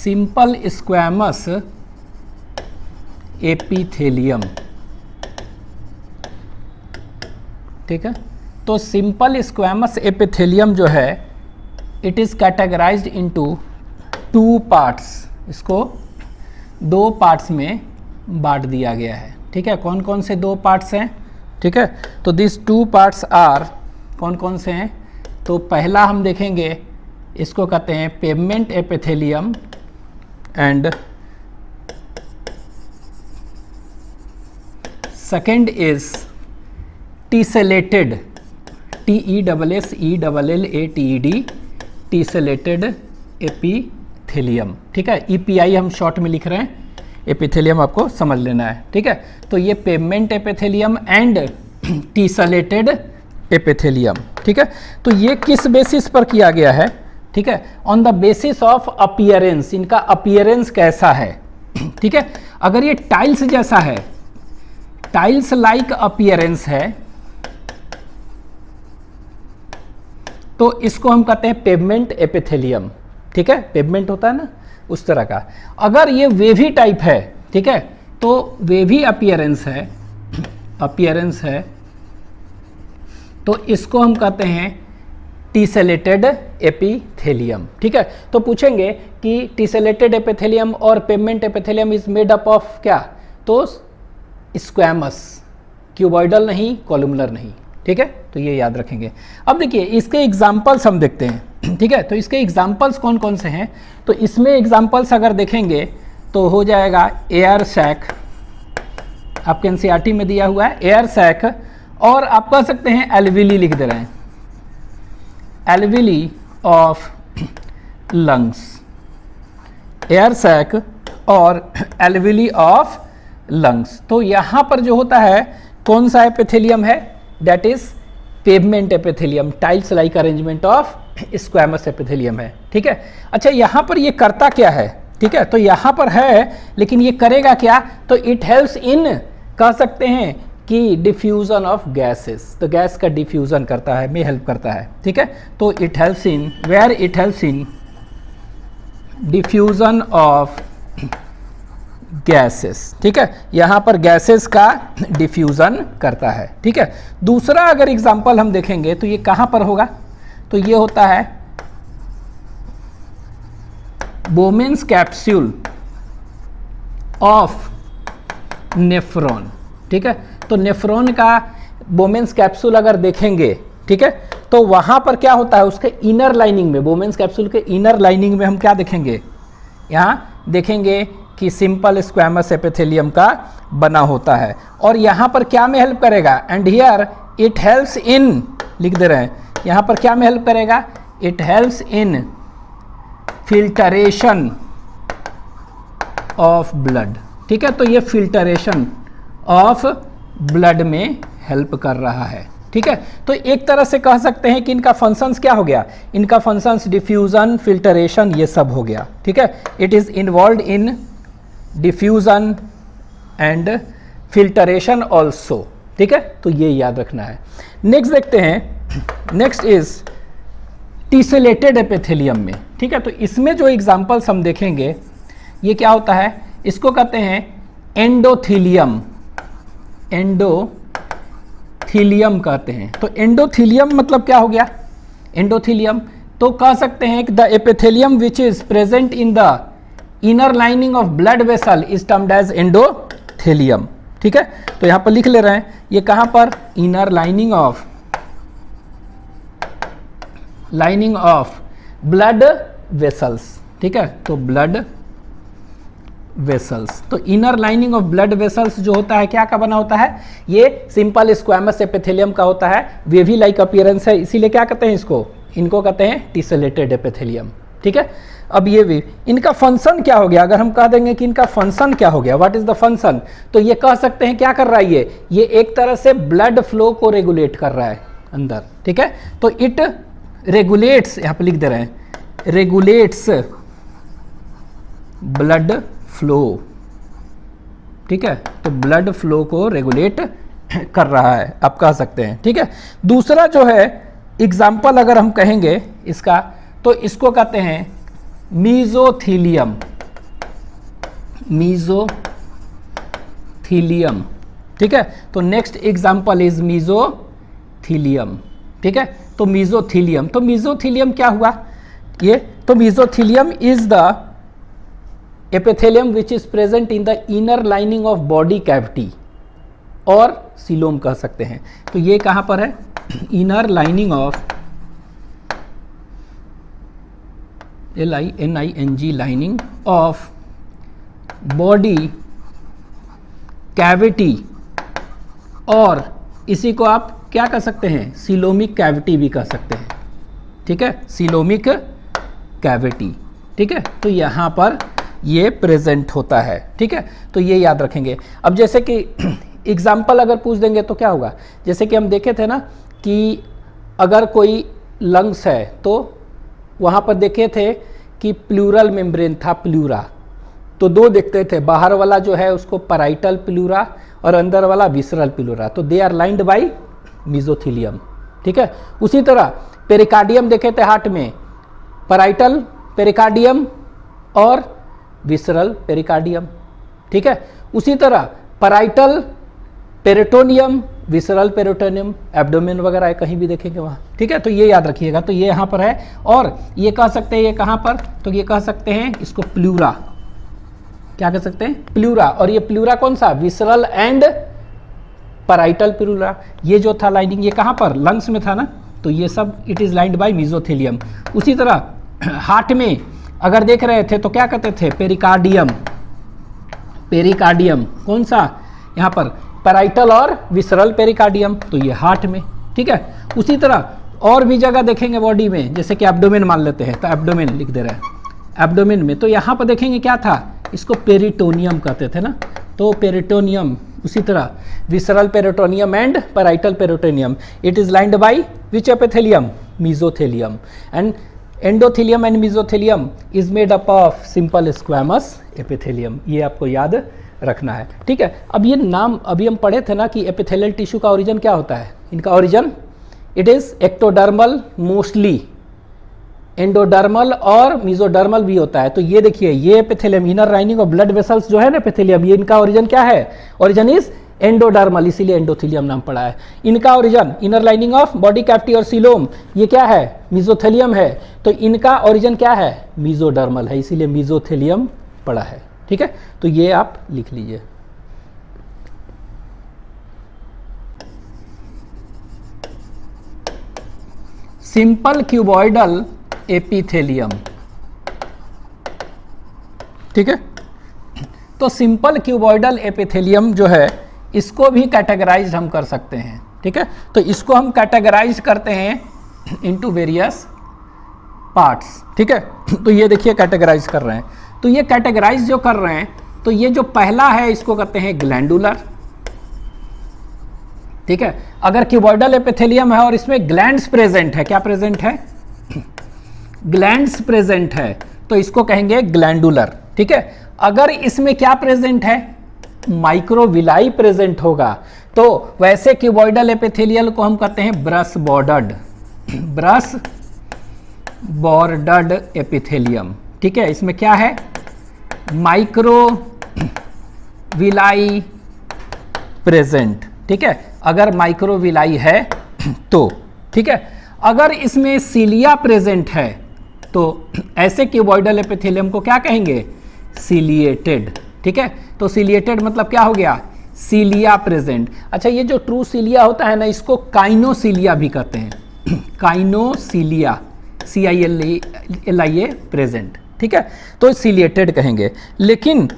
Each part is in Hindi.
Simple squamous epithelium. ठीक है, तो सिंपल स्क्वैमस एपिथेलियम जो है it is categorised into 2 parts. इसको 2 पार्ट्स में बांट दिया गया है। ठीक है, कौन कौन से 2 पार्ट्स हैं? ठीक है, तो दिस 2 पार्ट्स आर, कौन कौन से हैं? तो पहला हम देखेंगे, इसको कहते हैं pavement epithelium and second is tessellated, TESSELLATED, tessellated epithelium. ठीक है, EPI हम शॉर्ट में लिख रहे हैं, एपिथेलियम आपको समझ लेना है। ठीक है, तो ये पेवमेंट एपिथेलियम एंड टीसेलेटेड एपिथेलियम। ठीक है, तो ये किस बेसिस पर किया गया है? ठीक है, on the basis of appearance, इनका अपीयरेंस कैसा है। ठीक है, अगर ये टाइल्स जैसा है, टाइल्स लाइक अपीयरेंस है, तो इसको हम कहते हैं पेवमेंट एपिथेलियम। ठीक है, पेवमेंट होता है ना उस तरह का। अगर ये वेवी टाइप है, ठीक है, तो वेवी अपीयरेंस है, अपीयरेंस है, तो इसको हम कहते हैं टीसेलेटेड एपिथेलियम। ठीक है, तो पूछेंगे कि टीसेलेटेड एपिथेलियम और pavement epithelium is made up of क्या? तो स्क्वैमस, क्यूबॉइडल नहीं, कॉलुमनर नहीं। ठीक है, तो ये याद रखेंगे। अब देखिए इसके एग्जाम्पल्स हम देखते हैं। ठीक है, तो इसके एग्जाम्पल्स कौन कौन से हैं? तो इसमें एग्जाम्पल्स अगर देखेंगे तो हो जाएगा एयर सैक, आपके एनसीईआरटी में दिया हुआ है एयर सैक, और आप कह सकते हैं एल्विली लिख दे रहे हैं, एल्विली ऑफ लंग्स, एयर सैक और एल्विली ऑफ लंग्स। तो यहाँ पर जो होता है कौन सा एपिथेलियम है? That is pavement epithelium, tiles like arrangement of squamous epithelium है। ठीक है, अच्छा यहाँ पर ये करता क्या है? ठीक है, तो यहाँ पर है, लेकिन ये करेगा क्या? तो इट हेल्प्स इन, कह सकते हैं कि डिफ्यूजन ऑफ गैसेस, तो गैस का डिफ्यूजन करता है, में हेल्प करता है। ठीक है, तो it helps in, where it helps in diffusion of gases. ठीक है, यहाँ पर गैसेस का डिफ्यूजन करता है। ठीक है, दूसरा अगर एग्जाम्पल हम देखेंगे तो ये कहाँ पर होगा? तो ये होता है बोमेन्स कैप्सूल ऑफ नेफ्रॉन। ठीक है, तो नेफ्रॉन का बोमेन्स कैप्सूल अगर देखेंगे, ठीक है, तो वहाँ पर क्या होता है? उसके इनर लाइनिंग में, बोमेन्स कैप्सूल के इनर लाइनिंग में हम क्या देखेंगे? यहाँ देखेंगे कि सिंपल स्क्वैमस एपिथेलियम का बना होता है, और यहाँ पर क्या में हेल्प करेगा? एंड हियर इट हेल्प्स इन, लिख दे रहे हैं, यहाँ पर क्या में हेल्प करेगा? It helps in filtration of blood. ठीक है, तो ये फिल्टरेशन ऑफ ब्लड में हेल्प कर रहा है। ठीक है, तो एक तरह से कह सकते हैं कि इनका फंक्शंस क्या हो गया? इनका फंक्शंस डिफ्यूजन, फिल्टरेशन, ये सब हो गया। ठीक है, it is involve in diffusion and filtration also. ठीक है, तो ये याद रखना है। नेक्स्ट देखते हैं, नेक्स्ट इज टीसेलेटेड एपिथेलियम में। ठीक है, तो इसमें जो एग्जांपल्स हम देखेंगे, ये क्या होता है? इसको कहते हैं एंडोथीलियम, एंडोथीलियम कहते हैं। तो एंडोथीलियम मतलब क्या हो गया? एंडोथीलियम तो कह सकते हैं कि the epithelium which is present in the inner lining of blood vessel is termed as endothelium. ठीक है, तो यहां पर लिख ले रहे हैं, ये कहां पर? Inner lining of blood vessels. ठीक है, तो ब्लड वेसल्स, तो inner lining of blood vessels जो होता है क्या का बना होता है? ये सिंपल स्क्वैमस एपिथेलियम का होता है, वेवी लाइक अपीयरेंस है, इसीलिए क्या कहते हैं इसको? इनको कहते हैं टीसेलेटेड एपिथेलियम। ठीक है, अब ये भी इनका फंक्शन क्या हो गया? अगर हम कह देंगे कि इनका फंक्शन क्या हो गया, व्हाट इज द फंक्शन, तो ये कह सकते हैं क्या कर रहा है? ये एक तरह से ब्लड फ्लो को रेगुलेट कर रहा है अंदर। ठीक है, तो इट रेगुलेट्स, यहां पे लिख दे रहे हैं, रेगुलेट्स ब्लड फ्लो। ठीक है, तो ब्लड फ्लो को रेगुलेट कर रहा है, आप कह सकते हैं। ठीक है, दूसरा जो है एग्जाम्पल अगर हम कहेंगे इसका, तो इसको कहते हैं मीजोथीलियम। मीजोथीलियम, ठीक है। तो नेक्स्ट एग्जांपल इज मीजोथीलियम, ठीक है। तो मीजोथीलियम क्या हुआ ये, तो mesothelium is the epithelium which is present in the inner lining of body cavity और सीलोम कह सकते हैं। तो ये कहां पर है, inner lining of LINING lining of body cavity, और इसी को आप क्या कह सकते हैं, सीलोमिक कैविटी भी कह सकते हैं, ठीक है, सीलोमिक कैविटी, ठीक है। तो यहाँ पर ये प्रेजेंट होता है, ठीक है। तो ये याद रखेंगे। अब जैसे कि एग्जाम्पल अगर पूछ देंगे तो क्या होगा, जैसे कि हम देखे थे ना कि अगर कोई लंग्स है तो वहाँ पर देखे थे कि प्लूरल मेम्ब्रेन था, प्लूरा, तो दो देखते थे, बाहर वाला जो है उसको पैराइटल प्लूरा और अंदर वाला विसरल प्लूरा, तो they are lined by mesothelium, ठीक है। उसी तरह पेरिकार्डियम देखे थे हार्ट में, पैराइटल पेरिकार्डियम और विसरल पेरिकार्डियम, ठीक है। उसी तरह parietal peritoneum, visceral peritoneum, abdomen वगैरह है, कहीं भी देखेंगे वहाँ, ठीक है। तो ये याद रखिएगा। तो ये यहाँ पर है, और ये कह सकते हैं ये कहाँ पर, तो ये कह सकते हैं इसको प्लूरा, क्या कह सकते हैं, प्लूरा। और ये प्लूरा कौन सा, विसरल एंड पैराइटल प्लूरा। ये जो था लाइनिंग ये कहाँ पर, लंग्स में था ना, तो ये सब it is lined by mesothelium. उसी तरह हार्ट में अगर देख रहे थे तो क्या कहते थे, पेरिकार्डियम, पेरिकार्डियम कौन सा, यहाँ पर पैराइटल और विसरल पेरिकार्डियम, तो ये हार्ट में, ठीक है। उसी तरह और भी जगह देखेंगे बॉडी में, जैसे कि एब्डोमेन मान लेते हैं, तो एब्डोमेन लिख दे रहे हैं, एब्डोमेन में, तो यहाँ पर देखेंगे क्या था, इसको पेरिटोनियम कहते थे ना, तो पेरिटोनियम। उसी तरह visceral peritoneum and parietal peritoneum, it is lined by which epithelium, mesothelium, and endothelium and mesothelium is made up of simple squamous epithelium. ये आपको याद रखना है, ठीक है। अब ये नाम अभी हम पढ़े थे ना कि एपिथेलियल टिश्यू का ओरिजिन क्या होता है, इनका origin it is ectodermal, mostly endodermal और मीजोडर्मल भी होता है। तो ये देखिए, ये epithelium inner lining of blood vessels जो है ना एपिथेलियम, ये इनका ओरिजिन क्या है, ओरिजिन इज एंडोडर्मल, इसीलिए एंडोथेलियम नाम पड़ा है। इनका origin inner lining of body cavity और सीलोम, ये क्या है, मीजोथेलियम है, तो इनका ओरिजिन क्या है, मीजोडर्मल है, इसीलिए मीजोथेलियम पड़ा है, ठीक है। तो ये आप लिख लीजिए। सिंपल क्यूबॉइडल एपिथेलियम, ठीक है। तो सिंपल क्यूबॉइडल एपिथेलियम जो है इसको भी कैटेगराइज हम कर सकते हैं, ठीक है। तो इसको हम कैटेगराइज करते हैं इनटू वेरियस पार्ट्स, ठीक है। तो ये देखिए कैटेगराइज कर रहे हैं, तो ये कैटेगराइज जो कर रहे हैं, तो ये जो पहला है इसको कहते हैं ग्लैंडुलर, ठीक है। अगर क्यूबॉइडल एपिथेलियम है और इसमें ग्लैंड्स प्रेजेंट है, क्या प्रेजेंट है, ग्लैंड्स प्रेजेंट है, तो इसको कहेंगे ग्लैंडुलर, ठीक है। अगर इसमें क्या प्रेजेंट है, माइक्रोविलाई प्रेजेंट होगा, तो वैसे क्यूबॉइडल एपिथेलियल को हम कहते हैं brush bordered, brush bordered epithelium, ठीक है। इसमें क्या है, माइक्रोविलाई प्रेजेंट, ठीक है। अगर माइक्रोविलाई है तो, ठीक है। अगर इसमें सीलिया प्रेजेंट है तो ऐसे क्यूबॉइडल एपिथेलियम को क्या कहेंगे, सीलिएटेड, ठीक है। तो सीलिएटेड मतलब क्या हो गया, सीलिया प्रेजेंट। अच्छा, ये जो ट्रू सीलिया होता है ना, इसको काइनोसीलिया भी कहते हैं, काइनोसीलिया, CILIA प्रेजेंट, ठीक है। तो सीलिएटेड कहेंगे। लेकिन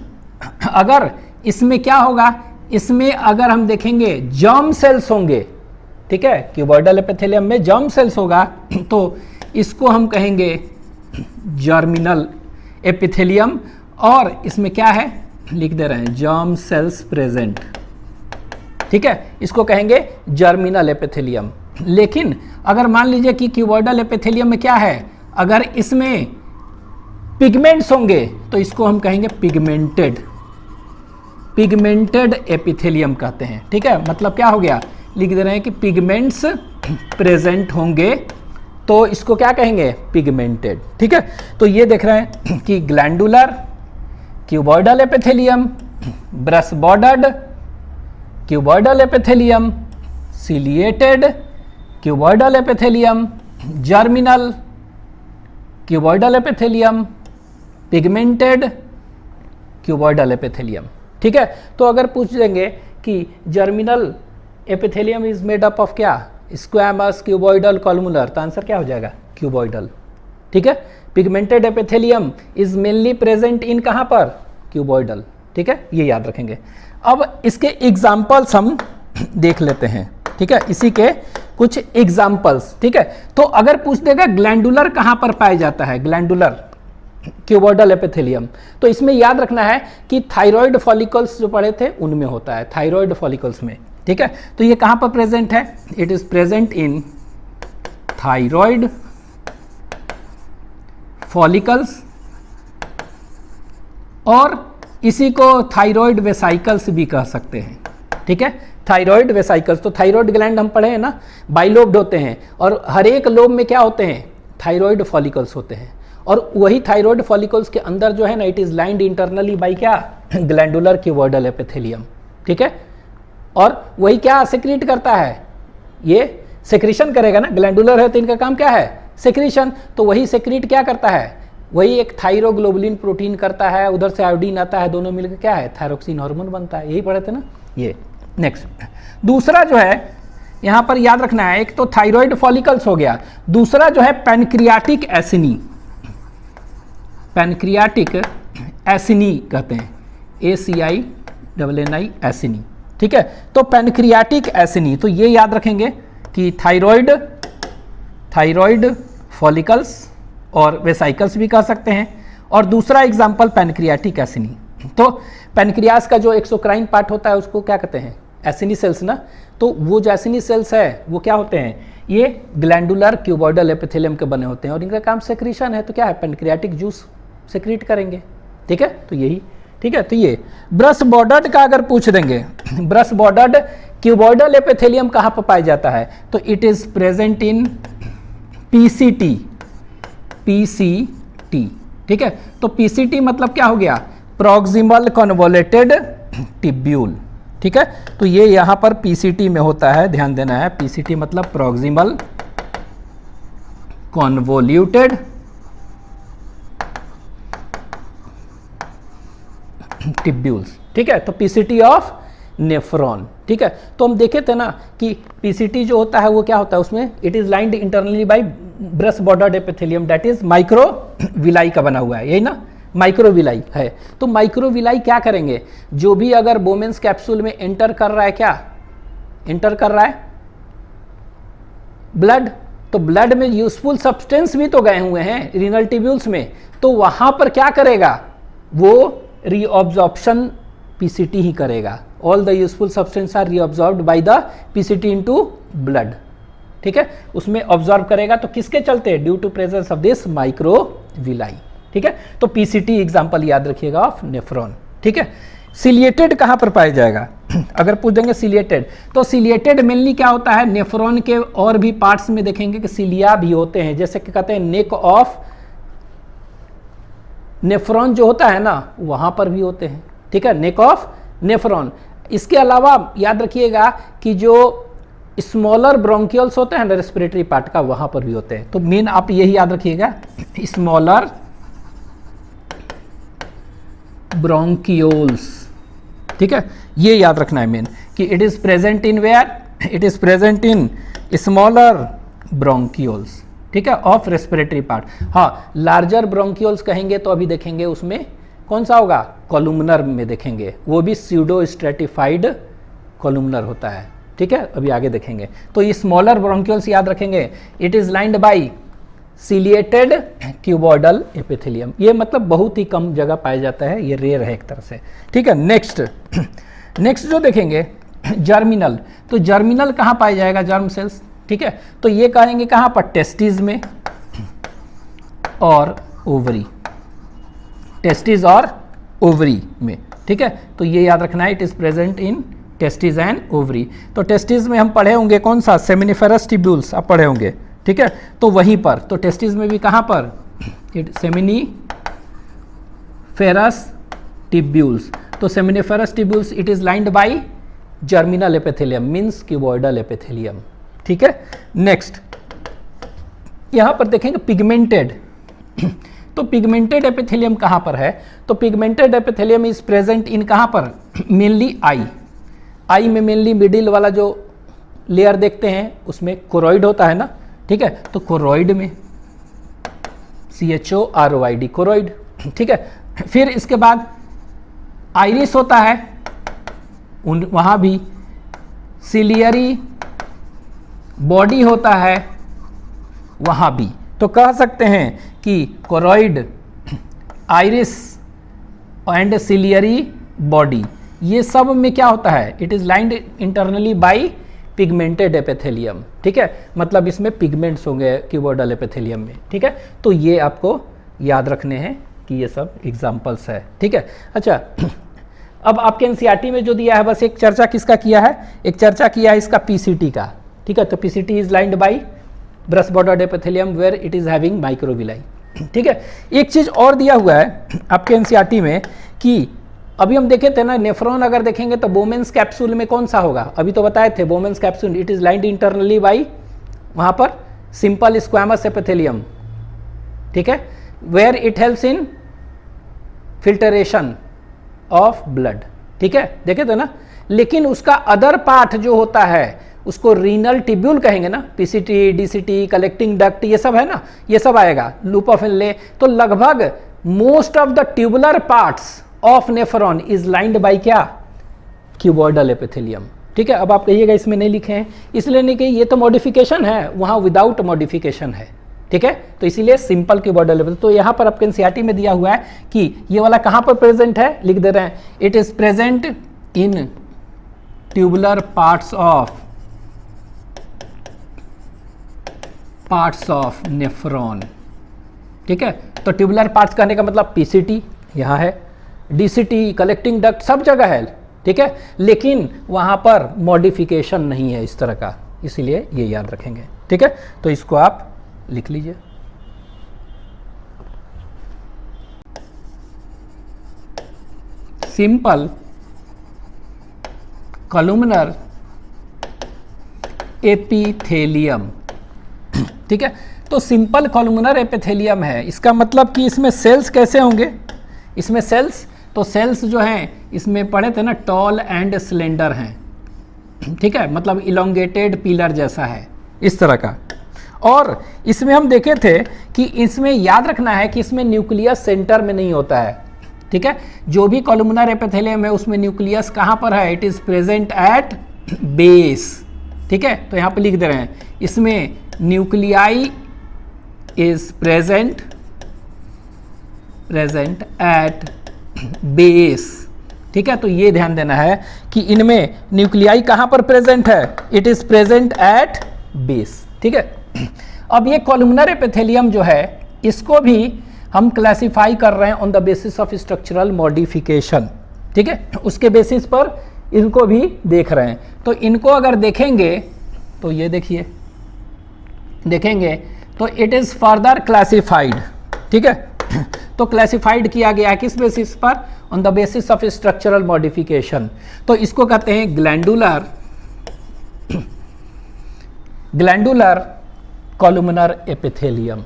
अगर इसमें क्या होगा, इसमें अगर हम देखेंगे जर्म सेल्स होंगे, ठीक है, क्यूबॉइडल एपिथेलियम में जर्म सेल्स होगा, तो इसको हम कहेंगे जर्मिनल एपिथेलियम, और इसमें क्या है लिख दे रहे हैं, जर्म सेल्स प्रेजेंट, ठीक है, इसको कहेंगे जर्मिनल एपिथेलियम। लेकिन अगर मान लीजिए कि क्यूबॉइडल एपिथेलियम में क्या है, अगर इसमें पिगमेंट्स होंगे तो इसको हम कहेंगे पिगमेंटेड, पिगमेंटेड एपिथेलियम कहते हैं, ठीक है। मतलब क्या हो गया, लिख दे रहे हैं कि पिगमेंट्स प्रेजेंट होंगे तो इसको क्या कहेंगे, पिगमेंटेड, ठीक है। तो ये देख रहे हैं कि glandular, cuboidal epithelium, brush bordered cuboidal epithelium, ciliated cuboidal epithelium, germinal cuboidal epithelium, pigmented cuboidal epithelium. ठीक है, तो अगर पूछ देंगे कि germinal epithelium is made up of क्या, स्क्वैमस क्यूबॉइडल कॉलमुलर, तो आंसर क्या हो जाएगा क्यूबॉइडल। ठीक है, pigmented epithelium is mainly present in कहाँ पर, क्यूबॉइडल। ठीक है, ये याद रखेंगे। अब इसके एग्जाम्पल्स हम देख लेते हैं। ठीक है, इसी के कुछ एग्जाम्पल्स। ठीक है, तो अगर पूछ देगा ग्लैंडुलर कहाँ पर पाया जाता है, ग्लैंडुलर क्यूबॉइडल एपिथेलियम, तो इसमें याद रखना है कि थायराइड फॉलिकल्स जो पढ़े थे उनमें होता है, थायराइड फॉलिकल्स में। ठीक है, तो ये कहाँ पर प्रेजेंट है, it is present in thyroid follicles, और इसी को थायराइड वेसाइकल्स भी कह सकते हैं। ठीक है, थायराइड वेसाइकल्स, तो थायराइड ग्लैंड हम पढ़े हैं ना, बाइलोब्ड होते हैं, और हर एक लोब में क्या होते हैं, थायराइड फॉलिकल्स होते हैं, और वही थायराइड फॉलिकल्स के अंदर जो है ना, it is lined internally by क्या, ग्लैंडुलर क्यूबॉइडल एपिथेलियम। ठीक है, और वही क्या सेक्रीट करता है, ये सेक्रीशन करेगा ना, ग्लैंडुलर है तो इनका काम क्या है, सेक्रीशन, तो वही सेक्रीट क्या करता है, वही एक थायरोग्लोबुलिन प्रोटीन करता है, उधर से आयोडीन आता है, दोनों मिलकर क्या है, थायरोक्सिन हार्मोन बनता है, यही पढ़े थे ना ये। नेक्स्ट दूसरा जो है यहां पर याद रखना है, एक तो थायराइड फॉलिकल्स हो गया, दूसरा जो है पैनक्रियाटिक एसिनी, पैनक्रियाटिक एसिनी कहते हैं, ACINNI एसिनी। ठीक है, तो पैनक्रियाटिक एसिनी, तो ये याद रखेंगे कि थायराइड फॉलिकल्स और वेसाइकल्स भी कह सकते हैं, और दूसरा एग्जाम्पल पैनक्रियाटिक एसिनी। तो पैनक्रियास का जो एक्सोक्राइन पार्ट होता है उसको क्या कहते हैं, एसिनी सेल्स ना, तो वो जो एसिनी सेल्स है वो क्या होते हैं, ये ग्लैंडुलर क्यूबॉइडल एपिथेलियम के बने होते हैं, और इनका काम सेक्रीशन है, तो क्या है, पैनक्रियाटिक जूस सेक्रीट करेंगे। ठीक है, तो यही। ठीक है, तो ये ब्रश बॉर्डर्ड का अगर पूछ देंगे, ब्रश बॉर्डर्ड क्यूबॉइडल एपिथेलियम कहाँ पर पाया जाता है, तो it is present in PCT, PCT। ठीक है, तो PCT मतलब क्या हो गया, प्रॉक्सिमल कन्वोलेटेड टिब्यूल। ठीक है, तो ये यहां पर PCT में होता है, ध्यान देना है, PCT मतलब प्रॉक्सिमल कन्वोल्यूटेड टिब्यूल्स। ठीक है, तो PCT ऑफ नेफ्रॉन। ठीक है, तो हम देखे थे ना कि PCT जो होता है वो क्या होता है, उसमें it is lined internally by brush bordered epithelium, that is microvilli का बना हुआ है, यही ना, माइक्रोविलाई है। तो माइक्रोविलाई क्या करेंगे, जो भी अगर बोमेंस कैप्सूल में एंटर कर रहा है, क्या एंटर कर रहा है, ब्लड, तो ब्लड में यूजफुल सब्सटेंस भी तो गए हुए हैं रीनल ट्यूब्यूल्स में, तो वहां पर क्या करेगा, वो रीअब्जॉर्प्शन PCT ही करेगा। All the useful substance are reabsorbed by the PCT into blood. ठीक है, उसमें ऑब्जॉर्व करेगा, तो किसके चलते, due to presence of this microvilli. ठीक है, तो PCT एग्जांपल याद रखिएगा ऑफ नेफ्रॉन। ठीक है, सिलिएटेड कहां पर पाया जाएगा, अगर पूछ देंगे सिलिएटेड, तो सिलिएटेड मेनली क्या होता है, नेफ्रॉन के और भी पार्ट्स में देखेंगे कि सिलिया भी होते हैं, जैसे कि कहते हैं नेक ऑफ नेफ्रॉन जो होता है ना, वहां पर भी होते हैं। ठीक है, नेक ऑफ नेफ्रॉन। इसके अलावा याद रखिएगा कि जो स्मॉलर ब्रोंकियल्स होते हैं ना रेस्पिरेटरी पार्ट का, वहां पर भी होते हैं। तो मेन आप यही याद रखिएगा, स्मॉलर ब्रोंकियोल्स। ठीक है, ये याद रखना है मेन, कि it is present in where, it is present in smaller bronchioles. ठीक है, ऑफ रेस्पिरेटरी पार्ट। हाँ, लार्जर ब्रोंकियोल्स कहेंगे तो अभी देखेंगे उसमें कौन सा होगा, कॉलुमनर में देखेंगे, वो भी स्यूडो स्ट्रेटिफाइड कॉलुमनर होता है। ठीक है, अभी आगे देखेंगे। तो ये स्मॉलर ब्रोंकियोल्स याद रखेंगे, it is lined bye ciliated cuboidal epithelium. ये मतलब बहुत ही कम जगह पाया जाता है, ये रेयर है एक तरह से। ठीक है, नेक्स्ट जो देखेंगे जर्मिनल, तो जर्मिनल कहाँ पाया जाएगा, जर्म सेल्स। ठीक है, तो ये कहेंगे कहाँ पर, टेस्टिस में और ओवरी, टेस्टिस और ओवरी में। ठीक है, तो ये याद रखना है, it is present in testis and ovary. तो टेस्टिस में हम पढ़े होंगे कौन सा, सेमिनिफेरस ट्यूब्यूल्स आप पढ़े होंगे। ठीक है, तो वहीं पर, तो टेस्टिस में भी कहाँ पर, सेमिनिफेरस टिब्यूल्स। तो seminiferous tubules it is lined bye germinal epithelium means cuboidal epithelium. ठीक है, नेक्स्ट यहां पर देखेंगे पिगमेंटेड। तो पिगमेंटेड एपिथेलियम कहां पर है? तो पिगमेंटेड एपिथेलियम इज प्रेजेंट इन कहां पर? मेनली आई में मेनली मिडिल वाला जो लेयर देखते हैं उसमें कोरोइड होता है ना, ठीक है, तो कोरोइड में CHOROID कोरोइड। ठीक है, फिर इसके बाद आइरिस होता है, वहां भी सिलियरी बॉडी होता है, वहां भी। तो कह सकते हैं कि choroid, iris and ciliary body, ये सब में क्या होता है? It is lined internally by pigmented epithelium. ठीक है, मतलब इसमें पिगमेंट्स होंगे क्यूबॉइडल एपिथेलियम में। ठीक है, तो ये आपको याद रखने हैं कि ये सब एग्जांपल्स है। ठीक है, अच्छा अब आपके एनसीईआरटी में जो दिया है, बस एक चर्चा किसका किया है? एक चर्चा किया है इसका पीसीटी का। ठीक है, तो PCT is lined by brush bordered epithelium where it is having microvilli. ठीक है, एक चीज और दिया हुआ है आपके एनसीईआरटी में कि अभी हम देखे थे ना, नेफ्रॉन अगर देखेंगे तो बोमेंस कैप्सूल में कौन सा होगा? अभी तो बताए थे Bowman's capsule it is lined internally by वहां पर सिंपल स्क्वैमस एपिथेलियम। ठीक है, where it helps in filtration of blood. ठीक है, देखे थे ना। लेकिन उसका अदर पार्ट जो होता है उसको रीनल टिब्यूल कहेंगे ना, पीसीटी, डीसीटी, कलेक्टिंग डक्ट, ये सब है ना, ये सब आएगा, लूप ऑफ इनले। तो लगभग most of the tubular parts of nephron is lined by क्या? Cuboidal epithelium. ठीक है, अब आप कहिएगा इसमें नहीं लिखे हैं, इसलिए नहीं कि ये तो मॉडिफिकेशन है, वहां विदाउट मॉडिफिकेशन है। ठीक है, तो इसीलिए सिंपल क्यूबॉइडल एपिथेलियम। तो यहां पर आपके एनसीईआरटी में दिया हुआ है कि ये वाला कहां पर प्रेजेंट है, लिख दे रहे हैं, it is present in tubular parts of nephron. ठीक है, तो ट्यूबुलर पार्ट्स कहने का मतलब पीसीटी यहां है, डीसीटी, कलेक्टिंग डक्ट सब जगह है। ठीक है, लेकिन वहां पर मॉडिफिकेशन नहीं है इस तरह का, इसीलिए ये याद रखेंगे। ठीक है, तो इसको आप लिख लीजिए। Simple columnar epithelium. ठीक है, तो सिंपल कॉलुमनर एपिथेलियम है, इसका मतलब कि इसमें सेल्स कैसे होंगे? इसमें सेल्स, तो सेल्स जो हैं इसमें पढ़े थे ना, टॉल एंड स्लेंडर हैं। ठीक है, मतलब इलोंगेटेड पिलर जैसा है इस तरह का। और इसमें हम देखे थे कि इसमें याद रखना है कि इसमें न्यूक्लियस सेंटर में नहीं होता है। ठीक है, जो भी कॉलुमनर एपिथेलियम है उसमें न्यूक्लियस कहाँ पर है? It is present at base. ठीक है, तो यहाँ पे लिख दे रहे हैं, इसमें nuclei is present at base. ठीक है, तो ये ध्यान देना है कि इनमें न्यूक्लियाई कहां पर प्रेजेंट है? It is present at base. ठीक है, अब ये कॉलुमनर एपिथेलियम जो है इसको भी हम क्लासिफाई कर रहे हैं on the basis of structural modification. ठीक है, उसके बेसिस पर इनको भी देख रहे हैं। तो इनको अगर देखेंगे तो ये देखिए, देखेंगे तो इट इज फर्दर क्लासिफाइड। ठीक है, तो क्लासिफाइड किया गया है किस बेसिस पर? On the basis of structural modification. तो इसको कहते हैं ग्लैंडुलर कॉलुमनर एपिथेलियम।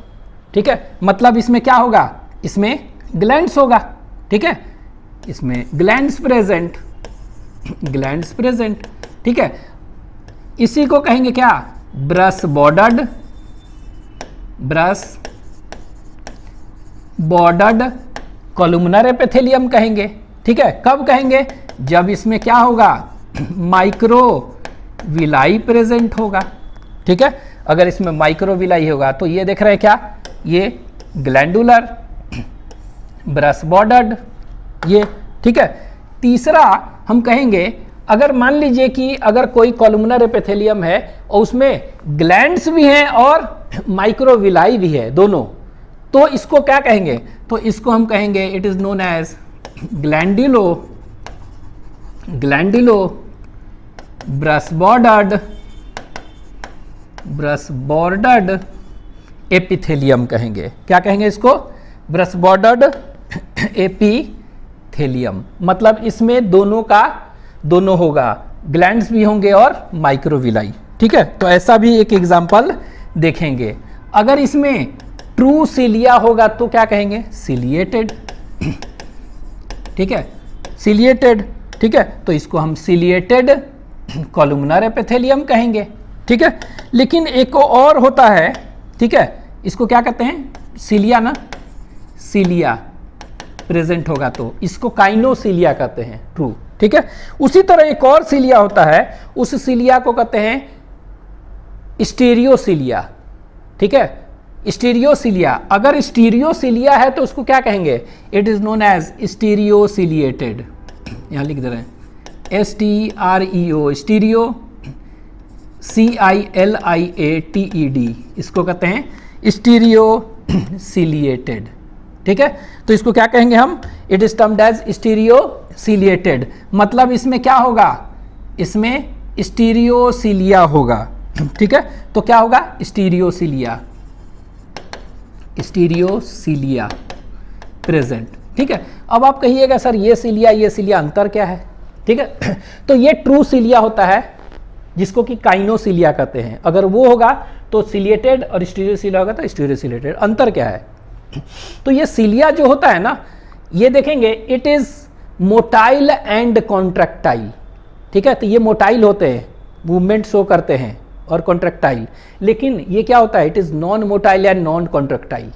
ठीक है, मतलब इसमें क्या होगा? इसमें ग्लैंड्स होगा। ठीक है, इसमें ग्लैंड्स प्रेजेंट। ठीक है, इसी को कहेंगे क्या? ब्रश बॉर्डर्ड कॉलुमनर एपिथेलियम कहेंगे। ठीक है, कब कहेंगे? जब इसमें क्या होगा? माइक्रोविलाई प्रेजेंट होगा। ठीक है, अगर इसमें माइक्रोविलाई होगा तो ये देख रहे हैं क्या? ये ग्लैंडुलर, ब्रश बॉर्डर्ड, ये। ठीक है, तीसरा हम कहेंगे, अगर मान लीजिए कि अगर कोई कॉलुमनर एपिथेलियम है और उसमें ग्लैंड्स भी हैं और माइक्रोविलाई भी है दोनों, तो इसको क्या कहेंगे? तो इसको हम कहेंगे it is known as glandular brush bordered epithelium कहेंगे। क्या कहेंगे इसको? Brush bordered epithelium. एपिथेलियम, मतलब इसमें दोनों का दोनों होगा, ग्लैंड्स भी होंगे और माइक्रोविलाई। ठीक है, तो ऐसा भी एक एग्जांपल देखेंगे। अगर इसमें ट्रू सिलिया होगा तो क्या कहेंगे, सिलिएटेड। ठीक है, सिलिएटेड। ठीक है, तो इसको हम सिलिएटेड कॉलुमनर एपिथेलियम कहेंगे। ठीक है, लेकिन एक और होता है, ठीक है, इसको क्या कहते हैं, सिलिया ना, सिलिया प्रेजेंट होगा तो इसको काइनोसिलिया कहते हैं, ट्रू। ठीक है, उसी तरह एक और सिलिया होता है, उस सिलिया को कहते हैं स्टीरियोसिलिया। ठीक है, स्टीरियोसिलिया। अगर स्टीरियोसिलिया है तो उसको क्या कहेंगे, इट इज नोन एज स्टीरियोसिलिएटेड। यहां लिख दे रहे हैं STREO, स्टीरियो, CILIATED, इसको कहते हैं स्टीरियोसिलिएटेड। ठीक है, तो इसको क्या कहेंगे हम, इट इज टर्म्ड एज स्टीरियोसिलिएटेड। मतलब इसमें क्या होगा, इसमें स्टीरियोसिलिया होगा। ठीक है, तो क्या होगा, स्टीरियोसिलिया, स्टीरियोसिलिया प्रेजेंट। ठीक है, अब आप कहिएगा सर ये सिलिया अंतर क्या है। ठीक है, तो ये ट्रू सिलिया होता है जिसको कि काइनोसिलिया कहते हैं। अगर वो होगा तो सिलिएटेड और स्टीरियोसिलिया होगा तो स्टीरियोसिलिएटेड। अंतर क्या है, तो ये सिलिया जो होता है ना, ये देखेंगे it is motile and contractile. ठीक है, तो ये मोटाइल होते हैं, मूवमेंट शो करते हैं, और कॉन्ट्रैक्टाइल। लेकिन ये क्या होता है, it is non motile and non contractile.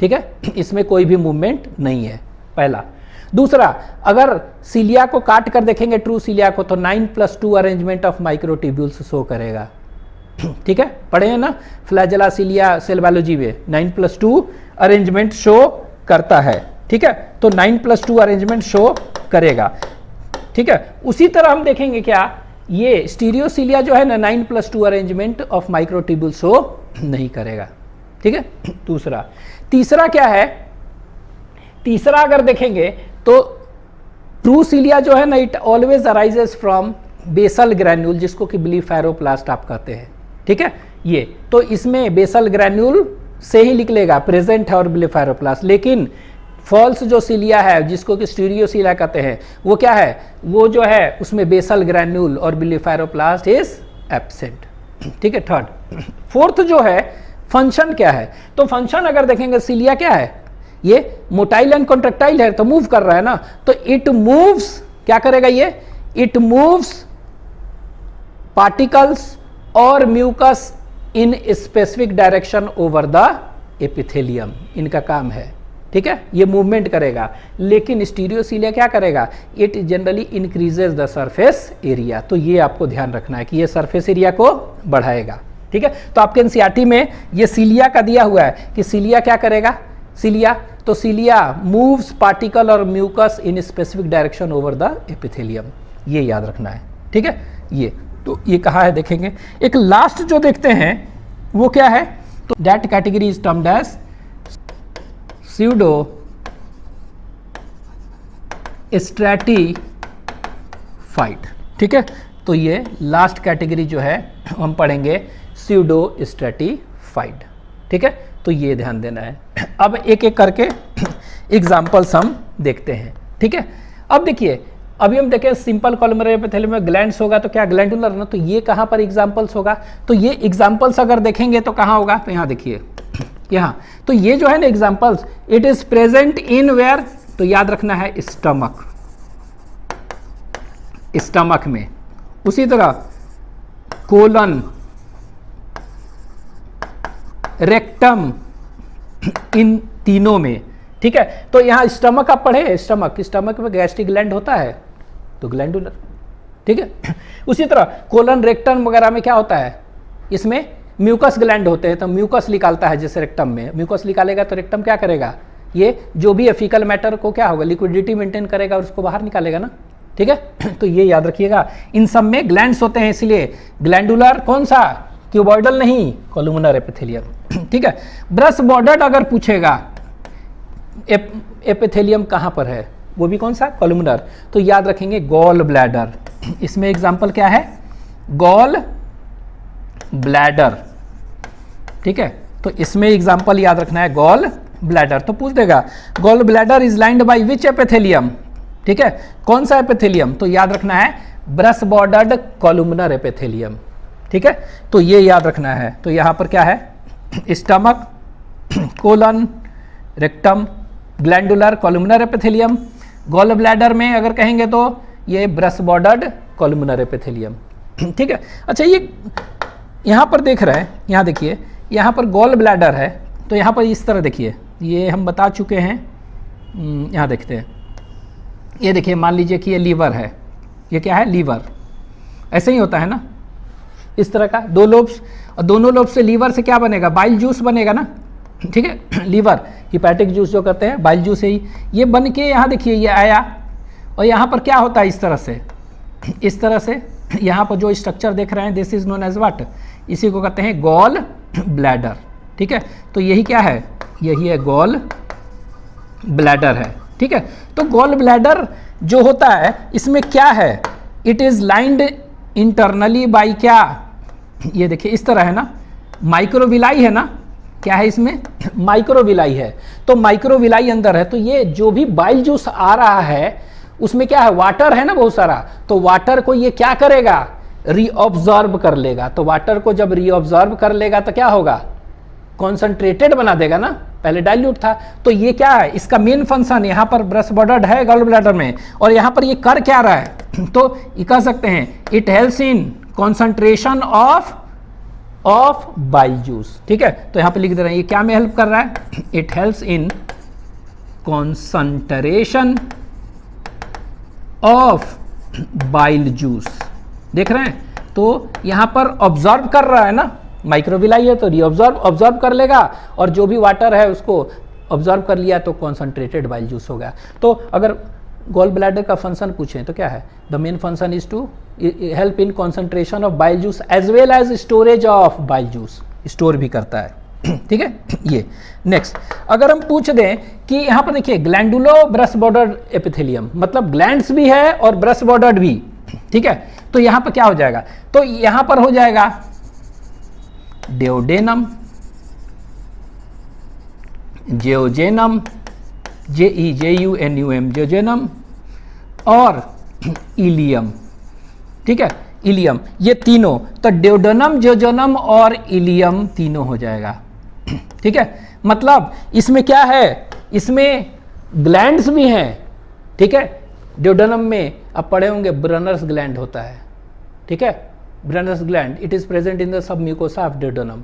ठीक है, इसमें कोई भी मूवमेंट नहीं है, पहला। दूसरा, अगर सिलिया को काट कर देखेंगे ट्रू सिलिया को, तो 9+2 अरेंजमेंट ऑफ माइक्रोट्यूब्यूल्स शो करेगा। ठीक है, पढ़े हैं ना फ्लैजेला सिलिया सेल बायोलॉजी में, 9+2 अरेंजमेंट शो करता है। ठीक है, तो 9+2 अरेंजमेंट शो करेगा। ठीक है, उसी तरह हम देखेंगे क्या, ये स्टीरियोसिलिया जो है ना 9+2 अरेंजमेंट ऑफ माइक्रोट्यूब्यूल शो नहीं करेगा। ठीक है, दूसरा। तीसरा क्या है, तीसरा अगर देखेंगे तो ट्रू सिलिया जो है ना, it always arises from basal granule, जिसको कि ब्लीफेरोप्लास्ट आप कहते हैं। ठीक है, ये तो इसमें बेसल ग्रैन्यूल से ही निकलेगा, प्रेजेंट है और ब्लीफेरोप्लास्ट। लेकिन फॉल्स जो सिलिया है, जिसको कि स्टीरियोसिलिया कहते हैं, वो क्या है, वो जो है उसमें बेसल ग्रैन्यूल और ब्लीफेरोप्लास्ट इज एब्सेंट। ठीक है, थर्ड। फोर्थ जो है फंक्शन क्या है, तो फंक्शन अगर देखेंगे सिलिया क्या है, ये मोटाइल एंड कॉन्ट्रैक्टाइल है, तो मूव कर रहा है ना, तो इट मूव्स, क्या करेगा ये, इट मूव्स पार्टिकल्स और mucus in specific direction over the epithelium, इनका काम है। ठीक है, ये मूवमेंट करेगा। लेकिन स्टीरियोसिलिया क्या करेगा, it generally increases the surface area. तो ये आपको ध्यान रखना है कि ये सरफेस एरिया को बढ़ाएगा। ठीक है, तो आपके एनसीईआरटी में ये सिलिया का दिया हुआ है कि सिलिया क्या करेगा, सिलिया, तो सिलिया मूव्स पार्टिकल और mucus in specific direction over the epithelium, ये याद रखना है। ठीक है, ये तो ये कहा है देखेंगे। एक लास्ट जो देखते हैं वो क्या है, तो that category is termed as pseudo stratified. ठीक है, तो ये लास्ट कैटेगरी जो है हम पढ़ेंगे स्यूडो स्ट्रैटिफाइड। ठीक है, तो ये ध्यान देना है। अब एक एक करके एग्जाम्पल्स हम देखते हैं। ठीक है, अब देखिए, अभी हम देखें सिंपल कॉलमनर एपिथेलियम में ग्लैंड्स होगा तो क्या ग्लैंडुलर ना, तो ये कहाँ पर एग्जाम्पल्स होगा, तो ये एग्जाम्पल्स अगर देखेंगे तो कहाँ होगा, तो यहाँ देखिए, यहाँ, तो ये जो है ना examples, it is present in where, तो याद रखना है स्टमक, स्टमक में। उसी तरह कोलन, रेक्टम, इन तीनों में। ठीक है, तो यहां स्टमक आप पढ़े, स्टमक, स्टमक में गैस्ट्रिक ग्लैंड होता है तो ग्लैंडुलर। ठीक है, उसी तरह कोलन, रेक्टम वगैरह में क्या होता है, इसमें म्यूकस ग्लैंड होते हैं, तो म्यूकस निकालता है, जैसे रेक्टम में म्यूकस निकालेगा तो रेक्टम क्या करेगा, ये जो भी फीकल मैटर को क्या होगा, लिक्विडिटी मेंटेन करेगा और उसको बाहर निकालेगा ना। ठीक है, तो ये याद रखिएगा, इन सब में ग्लैंड्स होते हैं, इसलिए ग्लैंडुलर कौन सा, क्यूबॉइडल नहीं, कॉलुमनर एपिथेलियम। ठीक है, ब्रश बॉर्डर्ड अगर पूछेगा एपिथेलियम कहां पर है, वो भी कौन सा, कॉलुमनर, तो याद रखेंगे गॉल ब्लैडर। इसमें एग्जांपल क्या है, गॉल ब्लैडर। ठीक है, तो इसमें एग्जांपल याद रखना है गॉल ब्लैडर। तो पूछ देगा gall bladder is lined by which epithelium, ठीक है। कौन सा एपिथेलियम? तो याद रखना है ब्रश बॉर्डर्ड कॉलुमनर एपिथेलियम, ठीक है। तो ये याद रखना है। तो यहाँ पर क्या है? Stomach, colon, rectum, glandular columnar epithelium. Gall bladder में अगर कहेंगे तो ये ब्रश बॉर्डर्ड कॉलुमनर एपिथेलियम, ठीक है। अच्छा, ये यहाँ पर देख रहे हैं, यहाँ देखिए, यहाँ पर गॉल ब्लैडर है, तो यहाँ पर इस तरह देखिए, ये हम बता चुके हैं। यहाँ देखते हैं, ये देखिए, मान लीजिए कि ये लीवर है, ये क्या है? लीवर। ऐसे ही होता है ना, इस तरह का दो लोब्स, और दोनों लोब से लीवर से क्या बनेगा? बाइल जूस बनेगा ना, ठीक है। लीवर हिपैटिक जूस जो करते हैं, बाइल जूस ही ये बन के यहाँ देखिए ये आया, और यहाँ पर क्या होता है? इस तरह से यहाँ पर जो स्ट्रक्चर देख रहे हैं, this is known as what? इसी को कहते हैं गॉल ब्लैडर, ठीक है। तो यही क्या है? यही है गॉल ब्लैडर है, ठीक है। तो गॉल ब्लैडर जो होता है, इसमें क्या है? It is lined internally by क्या? ये देखिए इस तरह है ना, माइक्रोविलाई है ना, क्या है इसमें? माइक्रोविलाई है। तो माइक्रोविलाई अंदर है, तो ये जो भी बाइल जूस आ रहा है उसमें क्या है? वाटर है ना बहुत सारा, तो वाटर को ये क्या करेगा? रीऑब्जॉर्ब कर लेगा। तो वाटर को जब रीऑब्जॉर्ब कर लेगा तो क्या होगा? कॉन्सेंट्रेटेड बना देगा ना, पहले डाइल्यूट था। तो ये क्या है? इसका मेन फंक्शन यहाँ पर ब्रश बॉर्डर्ड है गॉल ब्लैडर में, और यहाँ पर ये कर क्या रहा है? तो ये कह सकते हैं it helps in concentration of bile juice, ठीक है। तो यहाँ पे लिख दे रहे हैं, ये क्या में हेल्प कर रहा है? It helps in concentration of bile juice. देख रहे हैं? तो यहाँ पर ऑब्जॉर्व कर रहा है ना, माइक्रोविलाई है तो ऑब्जॉर्व कर लेगा, और जो भी वाटर है उसको ऑब्जॉर्व कर लिया तो कॉन्सेंट्रेटेड बाइल जूस हो गया। तो अगर गॉल ब्लैडर का फंक्शन पूछें तो क्या है? The main function is to help in concentration of bile juice as well as storage of bile juice, store भी करता है, ठीक है। ये नेक्स्ट अगर हम पूछ दें कि यहाँ पर देखिए ग्लैंडुलो ब्रश बॉर्डर्ड एपिथेलियम, मतलब ग्लैंड्स भी है और ब्रश बॉर्डर्ड भी, ठीक है। तो यहाँ पर क्या हो जाएगा? तो यहाँ पर हो जाएगा डेओडेनम, जियोजेनम, JEJUNUM जियोजेनम, और इलियम, ठीक है। इलियम, ये तीनों, तो डेओडेनम, जियोजेनम और इलियम तीनों हो जाएगा, ठीक है। मतलब इसमें क्या है? इसमें ग्लैंड्स भी हैं, ठीक है। डेओडेनम में आप पढ़े होंगे ब्रनर्स ग्लैंड होता है, ठीक है। Brunner's gland, it is present in the submucosa of duodenum,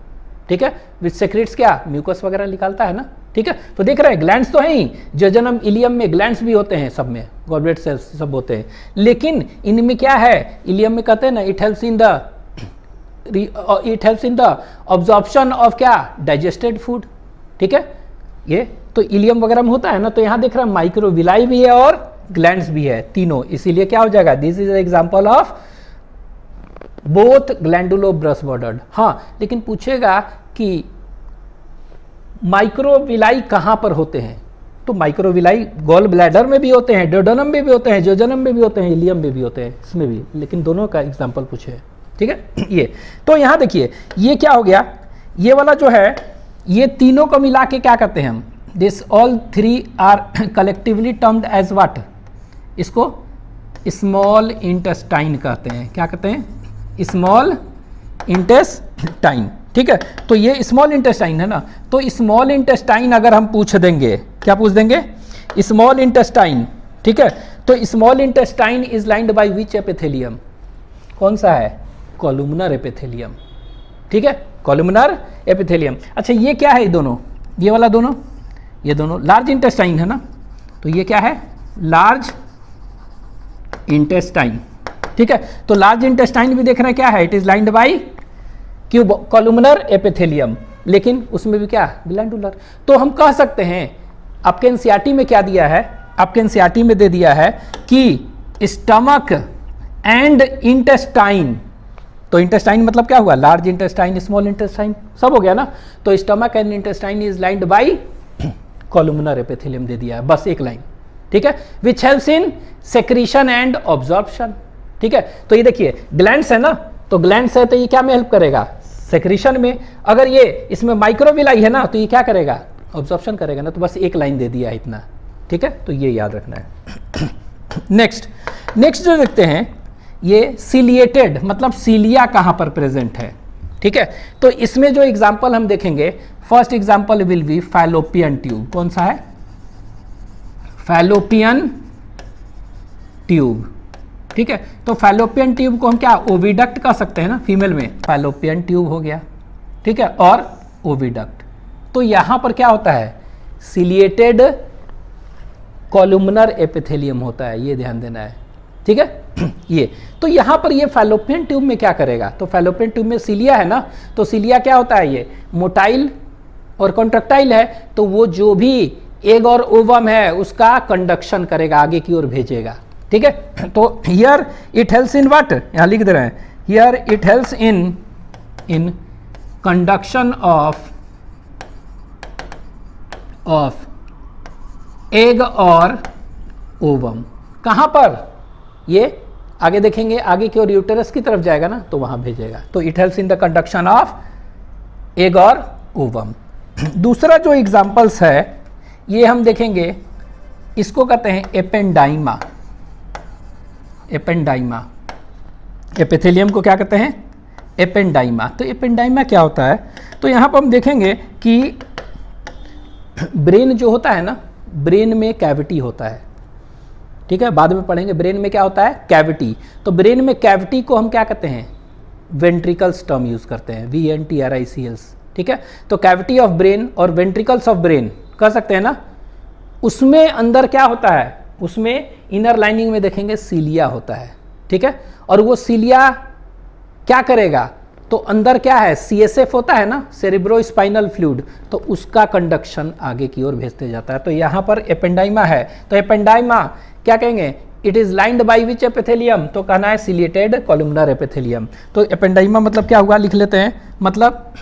ठीक है, विच सेक्रेट्स क्या? म्यूकस वगैरह निकालता है ना, ठीक है। तो देख रहे हैं ग्लैंड्स तो हैं ही, जियोजेनम इलियम में ग्लैंड्स भी होते हैं, सब में गॉलब्लैडर सेल्स सब होते हैं, लेकिन इनमें क्या है? इलियम में कहते हैं ना, it helps in the absorption of क्या? डाइजेस्टेड फूड, ठीक है। ये तो इलियम वगैरह में होता है ना। तो यहाँ देख रहे हैं माइक्रोविलाई भी है और ग्लैंड्स भी है, तीनों, इसीलिए क्या हो जाएगा? This is example of both glandular brush bordered. हाँ, लेकिन पूछेगा कि माइक्रोविलाई कहाँ पर होते हैं? तो माइक्रोविलाई गॉल ब्लैडर में भी होते हैं, डेओडेनम में भी होते हैं, जियोजेनम में भी होते हैं, इलियम में भी होते हैं, इसमें भी, लेकिन दोनों का एग्जांपल पूछे, ठीक है। ये तो यहाँ देखिए, ये क्या हो गया? ये वाला जो है, ये तीनों को मिला के क्या कहते हैं हम? This all three are collectively termed as what? इसको स्मॉल इंटेस्टाइन कहते हैं। क्या कहते हैं? स्मॉल इंटेस्टाइन, ठीक है। तो ये स्मॉल इंटेस्टाइन है ना, तो स्मॉल इंटेस्टाइन अगर हम पूछ देंगे, क्या पूछ देंगे? स्मॉल इंटेस्टाइन, ठीक है। तो small intestine is lined by which epithelium? कौन सा है? कॉलुमनर एपिथेलियम, ठीक है, कॉलुमनर एपिथेलियम। अच्छा, ये क्या है? दोनों, ये वाला दोनों, ये दोनों लार्ज इंटेस्टाइन है ना, तो ये क्या है? लार्ज इंटेस्टाइन, ठीक है। तो लार्ज इंटेस्टाइन भी देख रहे हैं क्या है? इट इज लाइंड बाय क्यों? कॉलुमनर एपिथेलियम, लेकिन उसमें भी क्या? ग्लैंडुलर। तो हम कह सकते हैं, आपके एनसीईआरटी में क्या दिया है? आपके एनसीईआरटी में दे दिया है कि स्टमक एंड इंटेस्टाइन। तो इंटेस्टाइन मतलब क्या हुआ? लार्ज इंटेस्टाइन, स्मॉल इंटेस्टाइन, सब हो गया ना। तो stomach and intestine is lined by columnar epithelium दे दिया है, बस एक लाइन, ठीक है। Which helps in secretion and absorption, ठीक है। तो ये देखिए ग्लैंड्स है ना, तो ग्लैंड्स है तो ये क्या में हेल्प करेगा? सेक्रीशन में। अगर ये इसमें माइक्रोविलाई है ना, तो ये क्या करेगा? ऑब्जॉर्प्शन करेगा ना। तो बस एक लाइन दे दिया है इतना, ठीक है। तो ये याद रखना है। नेक्स्ट जो देखते हैं, ये सिलिएटेड मतलब सीलिया कहाँ पर प्रेजेंट है, ठीक है। तो इसमें जो एग्जाम्पल हम देखेंगे, first example will be fallopian tube. कौन सा है? फैलोपियन ट्यूब, ठीक है। तो फैलोपियन ट्यूब को हम क्या ओविडक्ट कह सकते हैं ना, फीमेल में फैलोपियन ट्यूब हो गया, ठीक है, और ओविडक्ट। तो यहां पर क्या होता है? सिलिएटेड कॉलुमनर एपिथेलियम होता है, ये ध्यान देना है, ठीक है। ये तो यहां पर ये फैलोपियन ट्यूब में क्या करेगा? तो फैलोपियन ट्यूब में सीलिया है ना, तो सीलिया क्या होता है? ये मोटाइल और कॉन्ट्रैक्टाइल है, तो वो जो भी एग और ओवम है उसका कंडक्शन करेगा, आगे की ओर भेजेगा, ठीक है। तो here it helps in what, यहां लिख दे रहे हैं, here it helps in conduction of egg और ओवम। कहां पर? ये आगे देखेंगे, आगे की ओर यूटेरस की तरफ जाएगा ना, तो वहां भेजेगा। तो it helps in the conduction of egg और ओवम। दूसरा जो एग्जांपल्स है ये हम देखेंगे, इसको कहते हैं एपेंडाइमा। एपेंडाइमा, एपिथेलियम को क्या कहते हैं? एपेंडाइमा। तो एपेंडाइमा क्या होता है? तो यहां पर हम देखेंगे कि ब्रेन जो होता है ना, ब्रेन में कैविटी होता है, ठीक है, बाद में पढ़ेंगे। ब्रेन में क्या होता है? कैविटी। तो ब्रेन में कैविटी को हम क्या कहते हैं? वेंट्रिकल्स टर्म यूज करते हैं, VNTRICLs, ठीक है। तो कैविटी ऑफ ब्रेन और वेंट्रिकल्स ऑफ ब्रेन कह सकते हैं ना। उसमें अंदर क्या होता है? उसमें इनर लाइनिंग में देखेंगे सीलिया होता है, ठीक है। और वो सीलिया क्या करेगा? तो अंदर क्या है? CSF होता है ना, सेरिब्रोस्पाइनल फ्लूइड, तो उसका कंडक्शन आगे की ओर भेजते जाता है। तो यहां पर एपेंडाइमा है, तो एपेंडाइमा क्या कहेंगे? It is lined by which epithelium? तो कहना है सिलिएटेड कॉलुमनर एपिथेलियम। तो एपेंडाइमा मतलब क्या हुआ, लिख लेते हैं, मतलब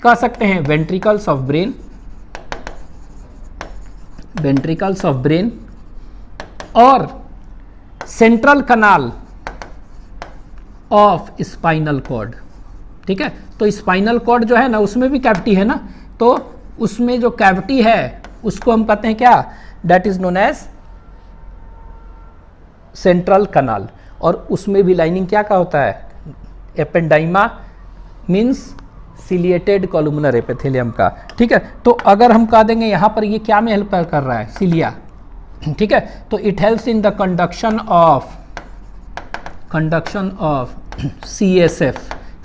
कह सकते हैं ventricles of brain, ventricles of brain और central canal of spinal cord, ठीक है। तो स्पाइनल कॉर्ड जो है ना, उसमें भी कैविटी है ना, तो उसमें जो कैविटी है उसको हम कहते हैं क्या? That is known as central canal. और उसमें भी लाइनिंग क्या का होता है? Ependyma means ciliated columnar epithelium का, ठीक है। तो अगर हम कह देंगे यहाँ पर ये क्या में हेल्प कर रहा है? सीलिया, ठीक है। तो it helps in the conduction of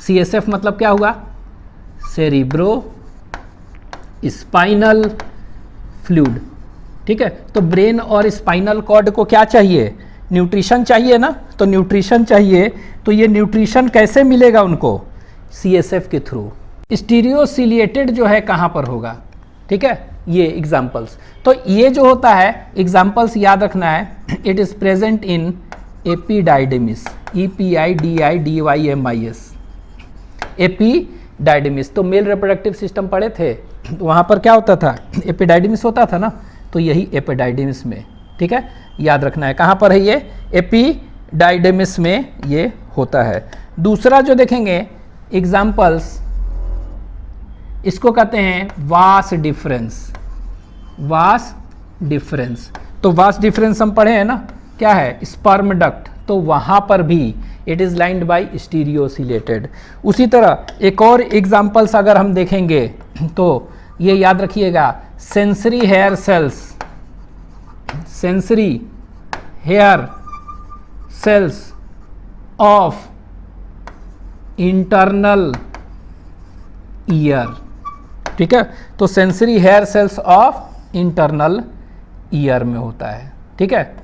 CSF मतलब क्या हुआ? सेरिब्रो स्पाइनल फ्लूइड, ठीक है। तो ब्रेन और स्पाइनल कॉर्ड को क्या चाहिए? न्यूट्रिशन चाहिए ना, तो न्यूट्रिशन चाहिए, तो ये न्यूट्रिशन कैसे मिलेगा उनको? CSF के थ्रू। स्टीरियोसिलिएटेड जो है कहाँ पर होगा, ठीक है, ये एग्जाम्पल्स। तो ये जो होता है एग्जाम्पल्स याद रखना है, it is present in epididymis, EPIDIDYMIS, epididymis. तो मेल रिप्रोडक्टिव सिस्टम पढ़े थे, तो वहाँ पर क्या होता था? एपिडाइडेमिस होता था ना, तो यही एपिडाइडेमिस में, ठीक है, याद रखना है। कहाँ पर है ये? एपिडाइडेमिस में ये होता है। दूसरा जो देखेंगे एग्जाम्पल्स, इसको कहते हैं वास डिफरेंस। वास डिफरेंस, तो वास डिफरेंस हम पढ़े हैं ना, क्या है? Sperm duct. तो वहाँ पर भी इट इज़ लाइंड बाय स्टीरियोसिलेटेड। उसी तरह एक और एग्जाम्पल्स अगर हम देखेंगे तो ये याद रखिएगा, sensory hair cells, sensory hair cells of internal ear, ठीक है। तो sensory hair cells of internal ear में होता है, ठीक है,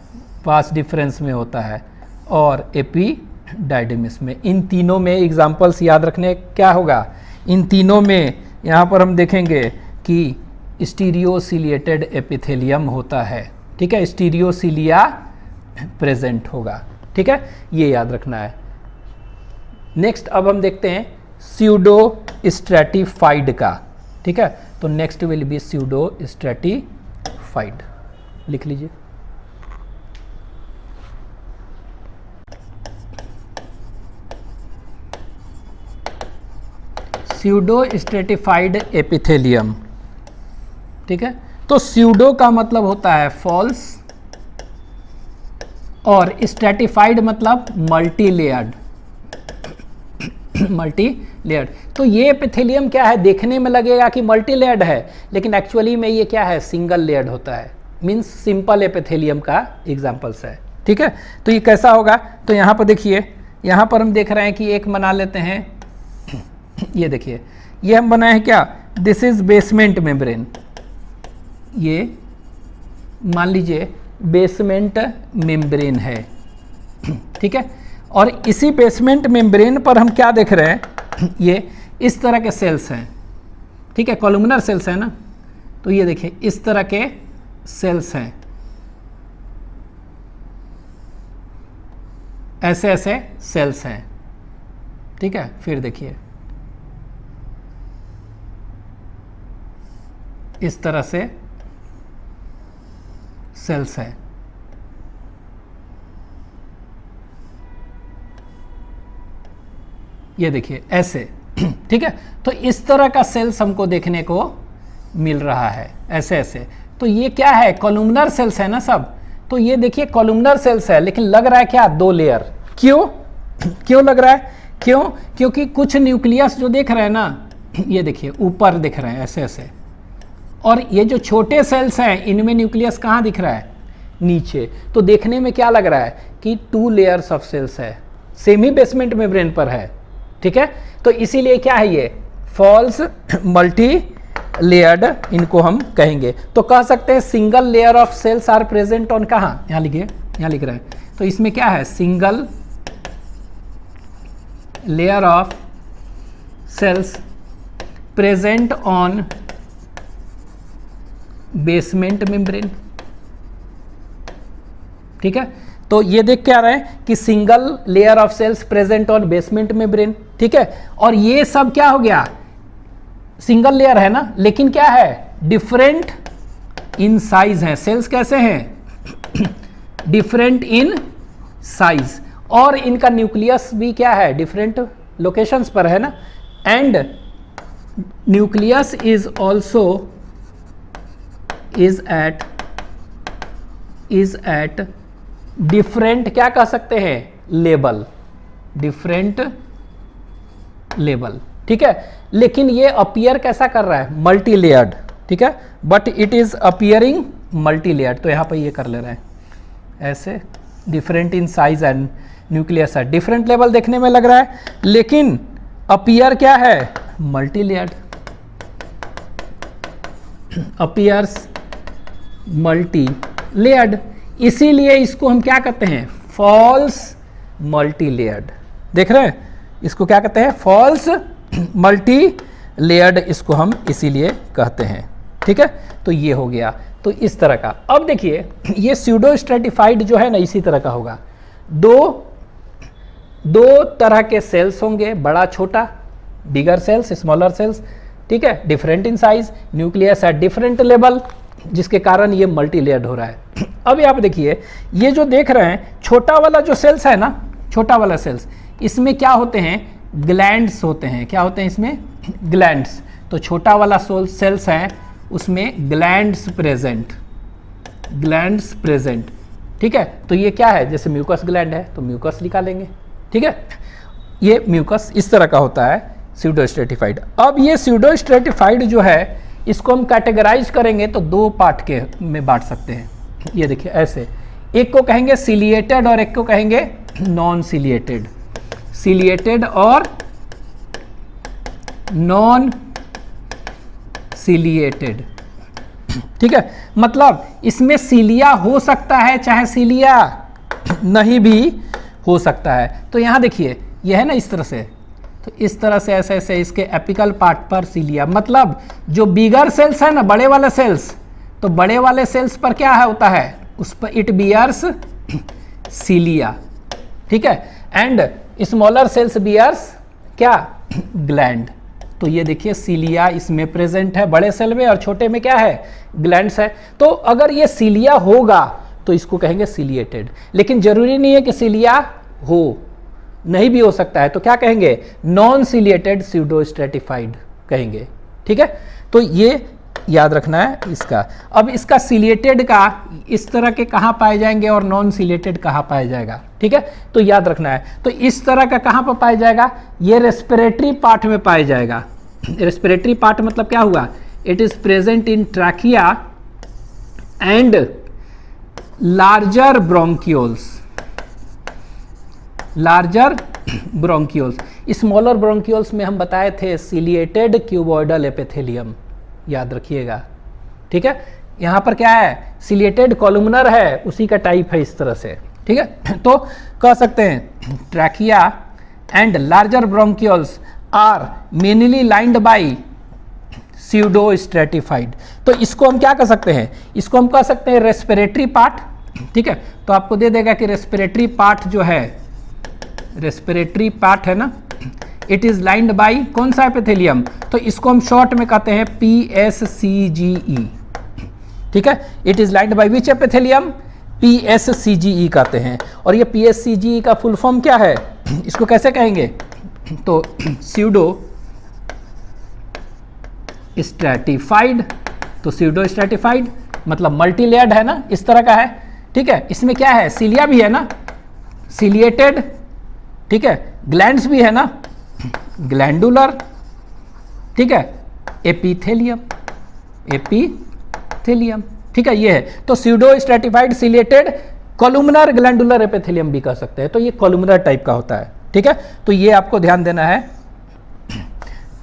वास डिफरेंस में होता है और एपिडाइडेमिस में। इन तीनों में एग्जाम्पल्स याद रखने क्या होगा? इन तीनों में यहाँ पर हम देखेंगे कि स्टीरियोसिलिएटेड एपिथेलियम होता है, ठीक है, स्टीरियोसिलिया प्रेजेंट होगा, ठीक है, ये याद रखना है। नेक्स्ट अब हम देखते हैं स्यूडो स्ट्रैटिफाइड का, ठीक है। तो next will be pseudo stratified, लिख लीजिए। स्यूडो स्ट्रैटिफाइड एपिथेलियम, ठीक है। तो स्यूडो का मतलब होता है फॉल्स, और स्ट्रेटिफाइड मतलब मल्टी लेयर्ड, मल्टी लेयर्ड। तो ये एपिथेलियम क्या है, देखने में लगेगा कि मल्टी लेयर्ड है, लेकिन एक्चुअली में ये क्या है, सिंगल लेयर्ड होता है, मीन्स सिंपल एपिथेलियम का एग्जाम्पल्स है। ठीक है, तो ये कैसा होगा, तो यहाँ पर देखिए, यहाँ पर हम देख रहे हैं कि एक बना लेते हैं, ये देखिए, ये हम बनाए हैं क्या, दिस इज बेसमेंट मेम्ब्रेन, ये मान लीजिए बेसमेंट मेम्ब्रेन है। ठीक है, और इसी बेसमेंट मेम्ब्रेन पर हम क्या देख रहे हैं, ये इस तरह के सेल्स हैं। ठीक है, कॉलमनर सेल्स है ना, तो ये देखिए इस तरह के सेल्स हैं, ऐसे ऐसे सेल्स हैं। ठीक है, फिर देखिए इस तरह से सेल्स है। ये देखिए ऐसे। ठीक है, तो इस तरह का सेल्स हमको देखने को मिल रहा है, ऐसे ऐसे। तो ये क्या है, कॉलमनर सेल्स है ना सब। तो ये देखिए कॉलमनर सेल्स है, लेकिन लग रहा है क्या, दो लेयर। क्यों क्यों लग रहा है, क्यों, क्योंकि कुछ न्यूक्लियस जो देख रहे हैं ना, ये देखिए ऊपर दिख रहे हैं ऐसे ऐसे, और ये जो छोटे सेल्स हैं इनमें न्यूक्लियस कहाँ दिख रहा है, नीचे। तो देखने में क्या लग रहा है कि टू लेयर्स ऑफ सेल्स है, सेम ही बेसमेंट मेम्ब्रेन पर है। ठीक है, तो इसीलिए क्या है, ये फॉल्स मल्टी लेयर्ड इनको हम कहेंगे। तो कह सकते हैं single layer of cells are present on, कहाँ, यहाँ लिखिए, यहाँ लिख रहे हैं। तो इसमें क्या है, single layer of cells present on basement membrane. ठीक है, तो ये देख के आ रहे हैं कि single layer of cells present on basement membrane. ठीक है, और ये सब क्या हो गया, सिंगल लेयर है ना, लेकिन क्या है, डिफरेंट इन साइज है। सेल्स कैसे हैं, डिफरेंट इन साइज, और इनका न्यूक्लियस भी क्या है, डिफरेंट लोकेशंस पर है ना। And nucleus is also is at different, क्या कह सकते हैं, लेवल, डिफरेंट लेवल। ठीक है, लेकिन ये अपीयर कैसा कर रहा है, मल्टी लेयर्ड। ठीक है, but it is appearing multi layered. तो यहाँ पर ये कर ले रहे हैं ऐसे, different in size and nucleus है, डिफरेंट लेवल देखने में लग रहा है, लेकिन अपीयर क्या है, multi layered, appears multi layered. इसीलिए इसको हम क्या कहते हैं, फॉल्स मल्टी लेयर्ड। देख रहे हैं, इसको क्या कहते हैं, फॉल्स मल्टी लेयर्ड, इसको हम इसीलिए कहते हैं। ठीक है, तो ये हो गया, तो इस तरह का। अब देखिए ये स्यूडो स्ट्रेटिफाइड जो है ना, इसी तरह का होगा। दो तरह के सेल्स होंगे, बड़ा छोटा, बिगर सेल्स, स्मॉलर सेल्स। ठीक है, different in size, nucleus at different level, जिसके कारण ये मल्टी लेयर्ड हो रहा है। अब यहाँ पे देखिए, ये जो देख रहे हैं छोटा वाला जो सेल्स है ना, छोटा वाला सेल्स, इसमें क्या होते हैं, ग्लैंड्स होते हैं। क्या होते हैं इसमें, ग्लैंड्स। तो छोटा वाला सेल्स है, उसमें ग्लैंड्स प्रेजेंट, ग्लैंड्स प्रेजेंट। ठीक है, तो ये क्या है, जैसे म्यूकस ग्लैंड है तो म्यूकस निकालेंगे। ठीक है, ये म्यूकस इस तरह का होता है स्यूडो स्ट्रेटिफाइड। अब ये स्यूडो स्ट्रेटिफाइड जो है, इसको हम कैटेगराइज करेंगे तो दो पार्ट के में बांट सकते हैं। ये देखिए ऐसे, एक को कहेंगे सिलिएटेड और एक को कहेंगे नॉन सिलिएटेड, सिलिएटेड और नॉन सिलिएटेड। ठीक है, मतलब इसमें सीलिया हो सकता है, चाहे सीलिया नहीं भी हो सकता है। तो यहां देखिए, यह है ना इस तरह से, तो इस तरह से ऐसे ऐसे इसके एपिकल पार्ट पर सीलिया, मतलब जो बिगर सेल्स है ना, बड़े वाले सेल्स, तो बड़े वाले सेल्स पर क्या है, होता है, उस पर इट बियर्स सीलिया। ठीक है, एंड स्मॉलर सेल्स बियर्स क्या, ग्लैंड। तो ये देखिए सीलिया इसमें प्रेजेंट है बड़े सेल में, और छोटे में क्या है, ग्लैंड्स है। तो अगर ये सीलिया होगा तो इसको कहेंगे सीलिएटेड, लेकिन जरूरी नहीं है कि सीलिया हो, नहीं भी हो सकता है, तो क्या कहेंगे, नॉन सीलिएटेड स्यूडो स्ट्रेटिफाइड कहेंगे। ठीक है, तो ये याद रखना है इसका। अब इसका सिलेटेड का इस तरह के कहाँ पाए जाएंगे और नॉन सिलेटेड कहाँ पाया जाएगा, ठीक है, तो याद रखना है। तो इस तरह का कहाँ पर पाया जाएगा, ये रेस्पिरेटरी पार्ट में पाया जाएगा। रेस्पिरेटरी पार्ट मतलब क्या हुआ, it is present in trachea and larger bronchioles, larger bronchioles. Smaller bronchioles में हम बताए थे सिलिएटेड क्यूबॉइडल एपिथेलियम, याद रखिएगा, ठीक है। यहाँ पर क्या है, सिलिएटेड कॉलुमनर है, उसी का टाइप है इस तरह से, ठीक है। तो कह सकते हैं trachea and larger bronchioles are mainly lined by pseudo stratified. तो इसको हम क्या कर सकते हैं, इसको हम कह सकते हैं रेस्पिरेटरी पार्ट, ठीक है। तो आपको दे देगा कि रेस्पिरेटरी पार्ट जो है, रेस्पिरेटरी पार्ट है ना, इट इज लाइंड बाय कौन सा एपिथेलियम, तो इसको हम शॉर्ट में कहते हैं PSCGE, ठीक है। It is lined by which epithelium, PSCGE कहते हैं। और ये PSCGE का फुल फॉर्म क्या है, इसको कैसे कहेंगे, तो स्यूडो स्ट्रेटिफाइड। तो स्यूडो स्ट्रेटिफाइड मतलब मल्टी लेयर्ड है ना, इस तरह का है, ठीक है। इसमें क्या है, सीलिया भी है ना, सिलिएटेड, ठीक है, ग्लैंड्स भी है ना, ग्लैंडुलर, ठीक है, एपिथेलियम, एपिथेलियम, ठीक है, ये है। तो pseudo stratified ciliated columnar glandular epithelium भी कह सकते हैं। तो ये कॉलुमनर टाइप का होता है, ठीक है। तो ये आपको ध्यान देना है।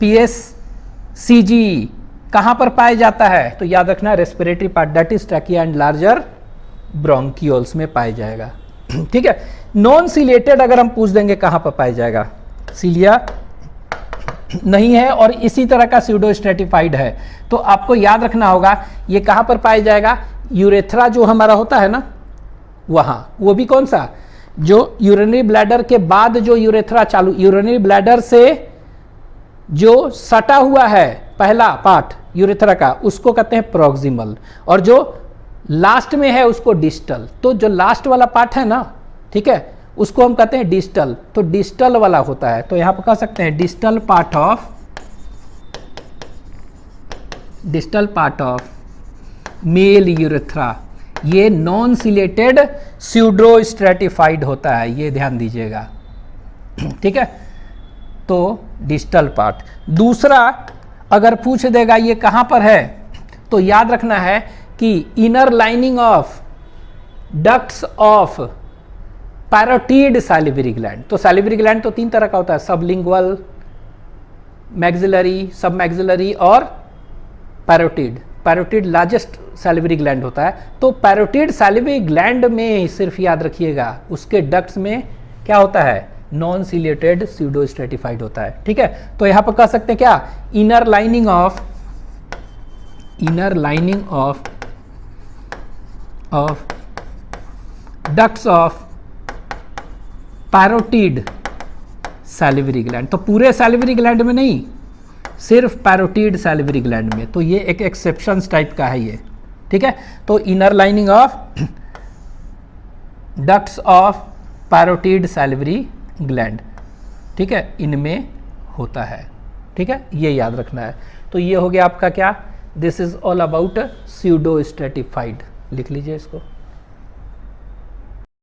PSCGE कहां पर पाया जाता है, तो याद रखना respiratory part, that is trachea and larger bronchioles में पाया जाएगा, ठीक है। नॉन सिलिएटेड अगर हम पूछ देंगे कहां पर पाया जाएगा, सिलिया नहीं है और इसी तरह का स्यूडो स्ट्रेटिफाइड है, तो आपको याद रखना होगा ये कहां पर पाया जाएगा, यूरेथ्रा जो हमारा होता है ना वहां, वो भी कौन सा, जो यूरिनरी ब्लैडर के बाद जो यूरेथ्रा चालू, यूरिनरी ब्लैडर से जो सटा हुआ है पहला पार्ट यूरेथ्रा का, उसको कहते हैं प्रोक्सिमल, और जो लास्ट में है उसको डिस्टल। तो जो लास्ट वाला पार्ट है ना, ठीक है, उसको हम कहते हैं डिस्टल। तो डिस्टल वाला होता है, तो यहां पर कह सकते हैं distal part of male urethra, ये नॉन सिलेटेड स्यूडो स्ट्रेटिफाइड होता है, ये ध्यान दीजिएगा, ठीक है। तो डिस्टल पार्ट। दूसरा अगर पूछ देगा ये कहां पर है, तो याद रखना है कि inner lining of ducts of parotid salivary gland. तो सैलिवरी ग्लैंड तो तीन तरह का होता है, सबलिंगुअल, मैक्सिलरी, सब मैक्सिलरी और parotid. Parotid largest salivary gland होता है। तो पैरोटिड सैलिवरी ग्लैंड में सिर्फ याद रखिएगा उसके डक्ट्स में क्या होता है, नॉन सिलेटेड स्यूडो स्ट्रेटिफाइड होता है, ठीक है। तो यहां पर कह सकते हैं क्या, inner lining of ducts of parotid salivary gland. तो पूरे सैलिवरी ग्लैंड में नहीं, सिर्फ पैरोटिड सैलिवरी ग्लैंड में। तो ये एक एक्सेप्शन टाइप का है ये, ठीक है। तो inner lining of ducts of parotid salivary gland, ठीक है, इनमें होता है, ठीक है, ये याद रखना है। तो ये हो गया आपका क्या, this is all about pseudo stratified, लिख लीजिए इसको।